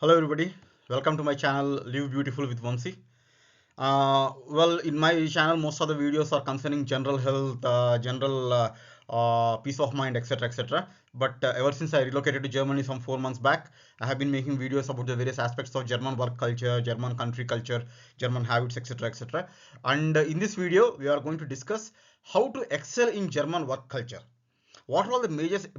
Hello everybody, welcome to my channel Live Beautiful with Vamsi. Well, in my channel most of the videos are concerning general health, general peace of mind, etc, etc. But ever since I relocated to Germany some 4 months back, I have been making videos about the various aspects of German work culture, German country culture, German habits, etc, etc. And in this video we are going to discuss how to excel in German work culture. What are the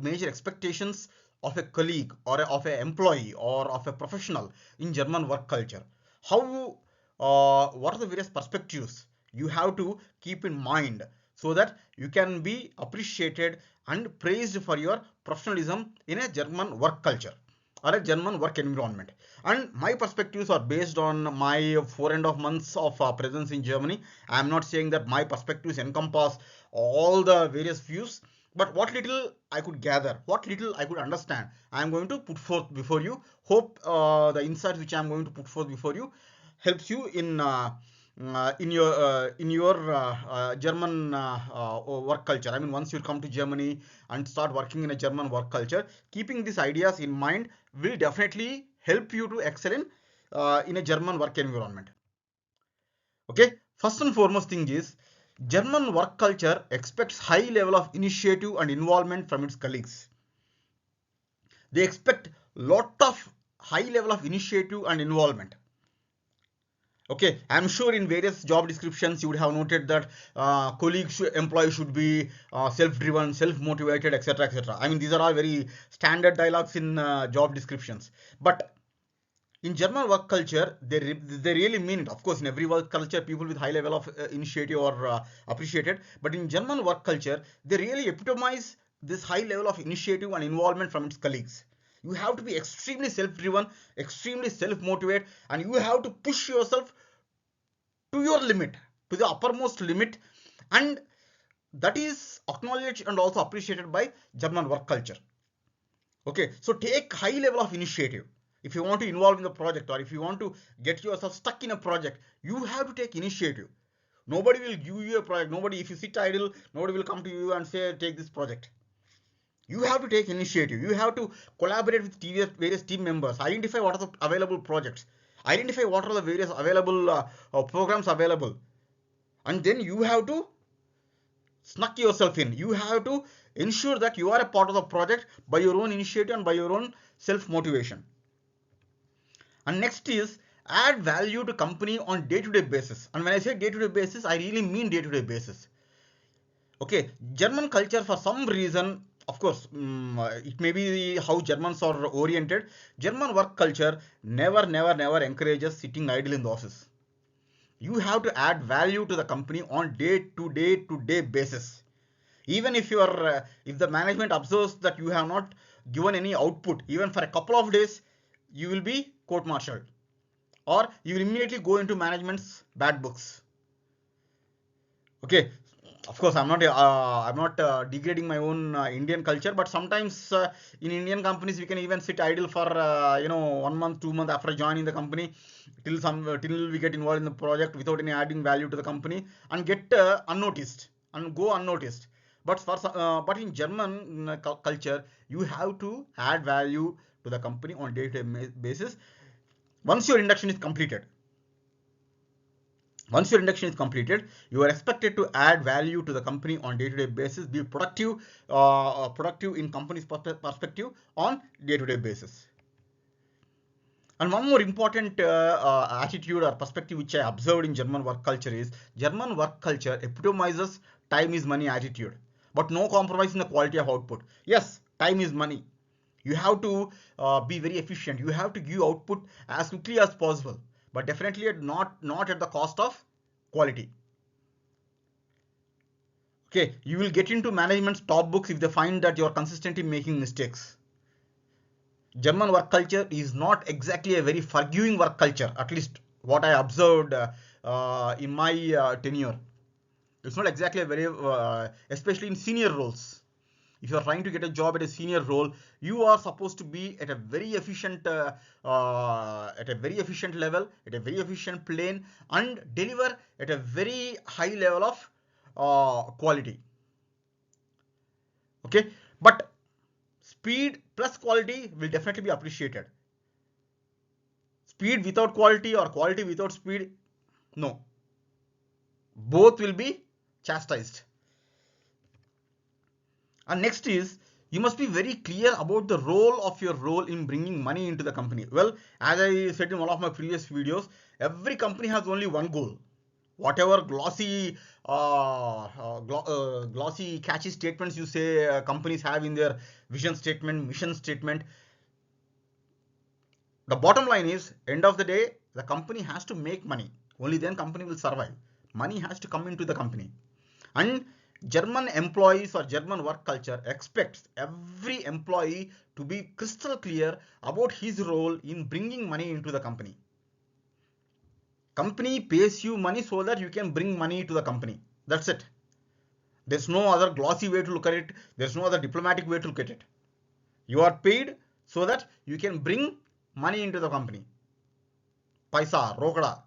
major expectations of a colleague or of an employee or of a professional in German work culture? How what are the various perspectives you have to keep in mind so that you can be appreciated and praised for your professionalism in a German work culture or a German work environment. And my perspectives are based on my 4.5 months of presence in Germany. I am not saying that my perspectives encompass all the various views, but what little I could gather, what little I could understand, I am going to put forth before you. Hope the insights which I am going to put forth before you helps you in your German work culture. I mean, once you come to Germany and start working in a German work culture, keeping these ideas in mind will definitely help you to excel in a German work environment. Okay, first and foremost thing is German work culture expects high level of initiative and involvement from its colleagues. They expect lot of high level of initiative and involvement. Okay, I'm sure in various job descriptions you would have noted that colleagues, employees should be self-driven, self-motivated, etc., etc. I mean, these are all very standard dialogues in job descriptions. But in German work culture, they really mean it. Of course, in every work culture, people with high level of initiative are appreciated. But in German work culture, they really epitomize this high level of initiative and involvement from its colleagues. You have to be extremely self-driven, extremely self-motivated, and you have to push yourself to your limit, to the uppermost limit, and that is acknowledged and also appreciated by German work culture. Okay, so take high level of initiative. If you want to involve in the project or if you want to get yourself stuck in a project, you have to take initiative. Nobody will give you a project. Nobody, if you sit idle, nobody will come to you and say, take this project. You have to take initiative. You have to collaborate with various team members. Identify what are the available projects. Identify what are the various available programs available. And then you have to snuck yourself in. You have to ensure that you are a part of the project by your own initiative and by your own self motivation. And next is add value to company on day-to-day basis. And when I say day-to-day basis, I really mean day-to-day basis. Okay, German culture for some reason, of course, it may be how Germans are oriented. German work culture never encourages sitting idle in the office. You have to add value to the company on day-to-day basis. Even if if the management observes that you have not given any output, even for a couple of days, you will be court-martialed or you will immediately go into management's bad books. Okay, of course I'm not degrading my own Indian culture, but sometimes in Indian companies we can even sit idle for 1 month 2 months after joining the company till we get involved in the project without any adding value to the company and get unnoticed and go unnoticed. But in German culture, you have to add value to the company on day-to-day basis. Once your induction is completed, once your induction is completed, you are expected to add value to the company on day-to-day basis, be productive in company's perspective on day-to-day basis. And one more important attitude or perspective which I observed in German work culture is German work culture epitomizes time is money attitude, but no compromise in the quality of output. Yes, time is money. You have to be very efficient. You have to give output as quickly as possible, but definitely not at the cost of quality. Okay, you will get into management's top books if they find that you are consistently making mistakes. German work culture is not exactly a very forgiving work culture, at least what I observed in my tenure. It's not exactly a very, especially in senior roles. If you are trying to get a job at a senior role, you are supposed to be at a very efficient, level, at a very efficient plane, and deliver at a very high level of quality. Okay, but speed plus quality will definitely be appreciated. speed without quality or quality without speed. No, both will be chastised. And next is, you must be very clear about the role of your role in bringing money into the company. Well, as I said in one of my previous videos, every company has only one goal. Whatever glossy catchy statements you say companies have in their vision statement, mission statement, the bottom line is, end of the day, the company has to make money. Only then company will survive. Money has to come into the company. And German employees or German work culture expects every employee to be crystal clear about his role in bringing money into the company. Company pays you money so that you can bring money to the company. That's it. There's no other glossy way to look at it. There's no other diplomatic way to look at it. You are paid so that you can bring money into the company. Paisa, rokada.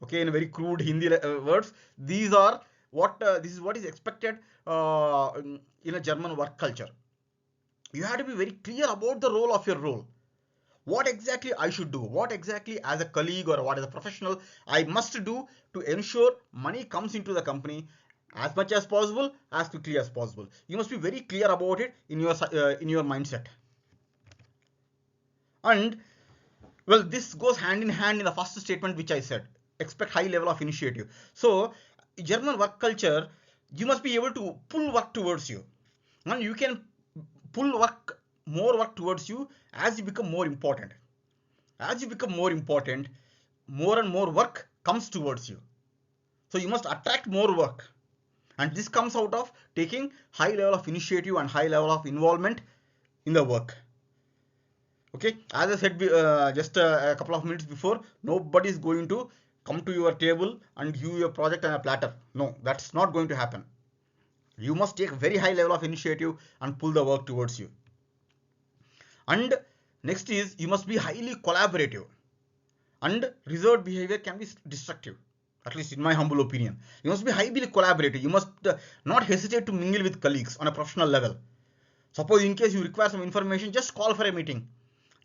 Okay, in very crude Hindi words. These are what this is what is expected in a German work culture. You have to be very clear about the role of your role. What exactly I should do, what exactly as a colleague or what as a professional I must do to ensure money comes into the company as much as possible, as quickly as possible. You must be very clear about it in your mindset. And well, this goes hand in hand in the first statement which I said, expect high level of initiative. So German work culture, you must be able to pull work towards you, and you can pull more work towards you as you become more important. As you become more important, more and more work comes towards you. So you must attract more work. And this comes out of taking high level of initiative and high level of involvement in the work. Okay, as I said just a couple of minutes before, nobody is going to come to your table and give you a project on a platter. No, that's not going to happen. You must take very high level of initiative and pull the work towards you. And next is, you must be highly collaborative. And reserved behavior can be destructive, at least in my humble opinion. You must be highly collaborative. You must not hesitate to mingle with colleagues on a professional level. Suppose in case you require some information, just call for a meeting.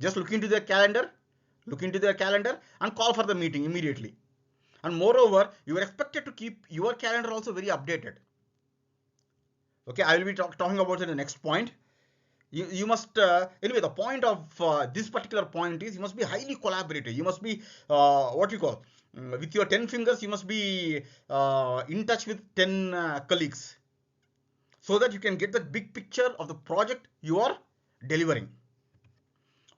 Just look into their calendar and call for the meeting immediately. And moreover, you are expected to keep your calendar also very updated. Okay, I will be talking about it in the next point. You must anyway, the point of this particular point is, you must be highly collaborative. You must be what you call, with your 10 fingers you must be in touch with 10 colleagues, so that you can get the big picture of the project you are delivering.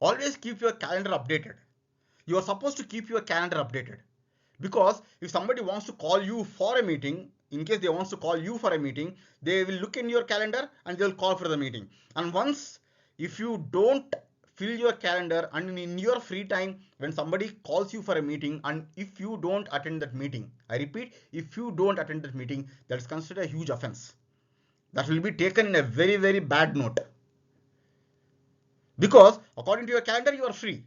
Always keep your calendar updated. You are supposed to keep your calendar updated, because if somebody wants to call you for a meeting, in case they wants to call you for a meeting, they will look in your calendar and they'll call for the meeting. And once, if you don't fill your calendar and in your free time, when somebody calls you for a meeting, and if you don't attend that meeting, I repeat, if you don't attend that meeting, that is considered a huge offense. That will be taken in a very, very bad note. Because according to your calendar, you are free.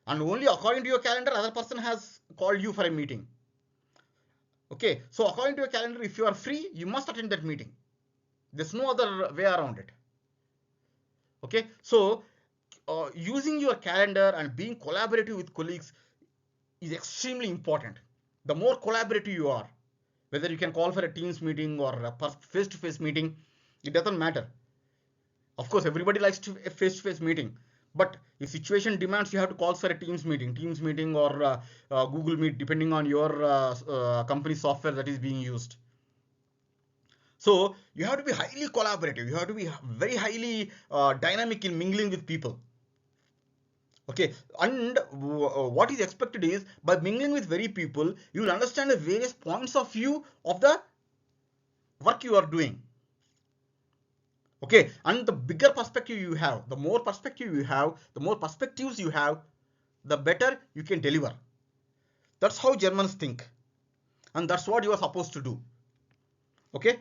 And only according to your calendar, other person has called you for a meeting. Okay, so according to your calendar, if you are free, you must attend that meeting. There's no other way around it. Okay, so using your calendar and being collaborative with colleagues is extremely important. The more collaborative you are, whether you can call for a Teams meeting or a face-to-face meeting, it doesn't matter. Of course, everybody likes a face-to-face meeting, but if situation demands, you have to call for a Teams meeting or Google Meet, depending on your company software that is being used. So you have to be highly collaborative. You have to be very highly dynamic in mingling with people. Okay, and what is expected is, by mingling with very people, you will understand the various points of view of the work you are doing. Okay, and the bigger perspective you have, the more perspective you have, the more perspectives you have, the better you can deliver. That's how Germans think, and that's what you are supposed to do. Okay,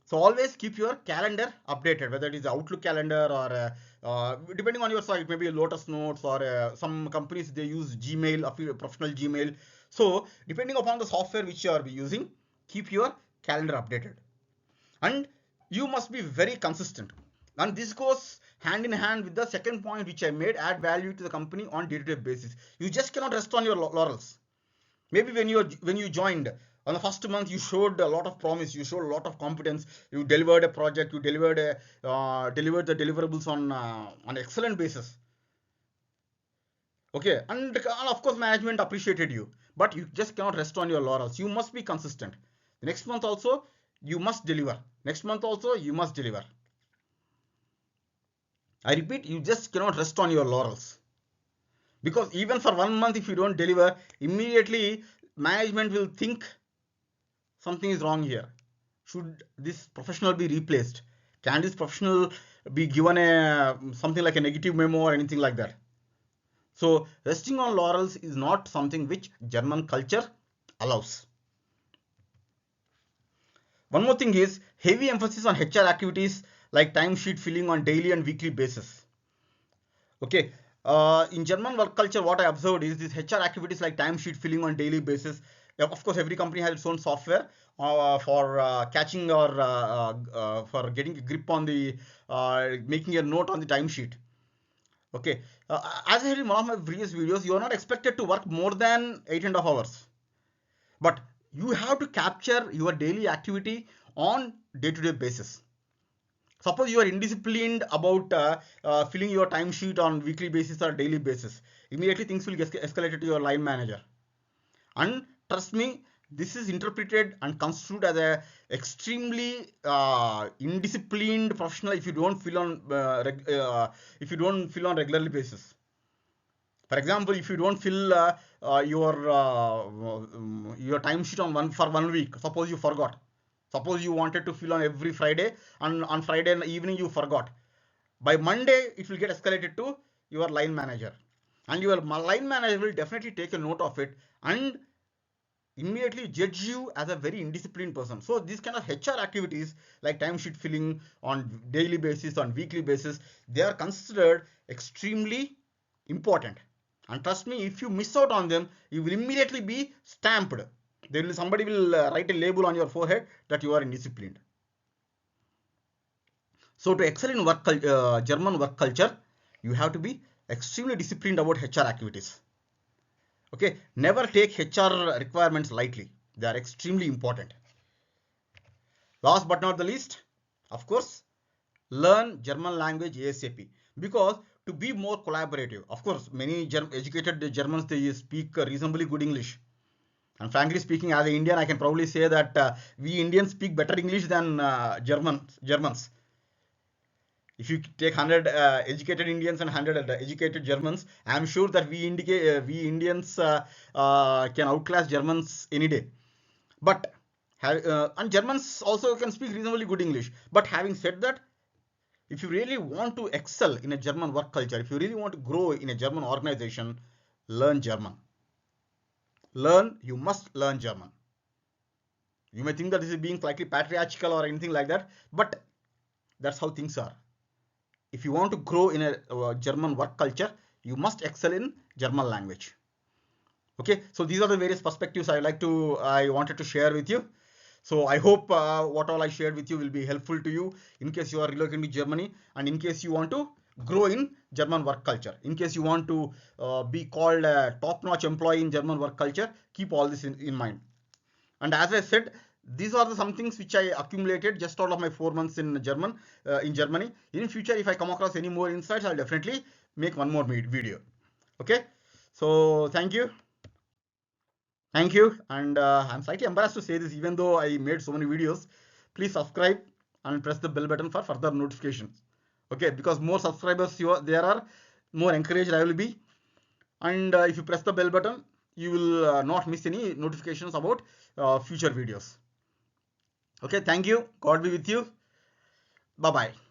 so always keep your calendar updated, whether it is Outlook calendar or depending on your site, maybe Lotus Notes, or some companies they use Gmail, a professional Gmail. So depending upon the software which you are using, keep your calendar updated. And you must be very consistent, and this goes hand in hand with the second point which I made, add value to the company on day-to-day basis. You just cannot rest on your laurels. Maybe when you joined on the first month, you showed a lot of promise, you showed a lot of competence, you delivered a project, you delivered the deliverables on excellent basis. Okay, and of course management appreciated you, but you just cannot rest on your laurels. You must be consistent. The next month also you must deliver. Next month also you must deliver. I repeat, you just cannot rest on your laurels. Because even for 1 month, if you don't deliver, immediately management will think something is wrong here. Should this professional be replaced? Can this professional be given a something like a negative memo or anything like that? So resting on laurels is not something which German culture allows. One more thing is heavy emphasis on HR activities like timesheet filling on daily and weekly basis. Okay. In German work culture, what I observed is these HR activities like timesheet filling on daily basis. Of course, every company has its own software for catching or for getting a grip on the making a note on the timesheet. Okay. As I said in one of my previous videos, you are not expected to work more than 8.5 hours, but you have to capture your daily activity on day-to-day basis. Suppose you are indisciplined about filling your timesheet on weekly basis or daily basis, immediately things will get escalated to your line manager. And trust me, this is interpreted and construed as a extremely indisciplined professional if you don't fill on regularly basis. For example, if you don't fill your timesheet on 1 week, suppose you forgot. Suppose you wanted to fill on every Friday, and on Friday evening you forgot. By Monday, it will get escalated to your line manager, and your line manager will definitely take a note of it and immediately judge you as a very indisciplined person. So these kind of HR activities like timesheet filling on daily basis, on weekly basis, they are considered extremely important. And trust me, if you miss out on them, you will immediately be stamped. Somebody will write a label on your forehead that you are indisciplined. So to excel in German work culture, you have to be extremely disciplined about HR activities. Okay, never take HR requirements lightly. They are extremely important. Last but not the least, of course, learn German language ASAP, because to be more collaborative, of course, many educated Germans, they speak reasonably good English. And frankly speaking, as an Indian, I can probably say that we Indians speak better English than Germans. If you take 100 educated Indians and 100 educated Germans, I'm sure that we Indians can outclass Germans any day. But and Germans also can speak reasonably good English. But having said that, if you really want to excel in a German work culture, if you really want to grow in a German organization, learn German. You must learn German. You may think that this is being slightly patriarchal or anything like that, but that's how things are. If you want to grow in a German work culture, you must excel in German language. Okay, so these are the various perspectives I wanted to share with you. So I hope what all I shared with you will be helpful to you in case you are relocating to Germany, and in case you want to grow in German work culture. In case you want to be called a top-notch employee in German work culture, keep all this in mind. And as I said, these are some things which I accumulated just out of my 4 months in Germany. In future, if I come across any more insights, I'll definitely make one more video. Okay, so thank you. Thank you. And I'm slightly embarrassed to say this, even though I made so many videos. Please subscribe and press the bell button for further notifications. Okay, because more subscribers there are, more encouraged I will be. And if you press the bell button, you will not miss any notifications about future videos. Okay, thank you. God be with you. Bye bye.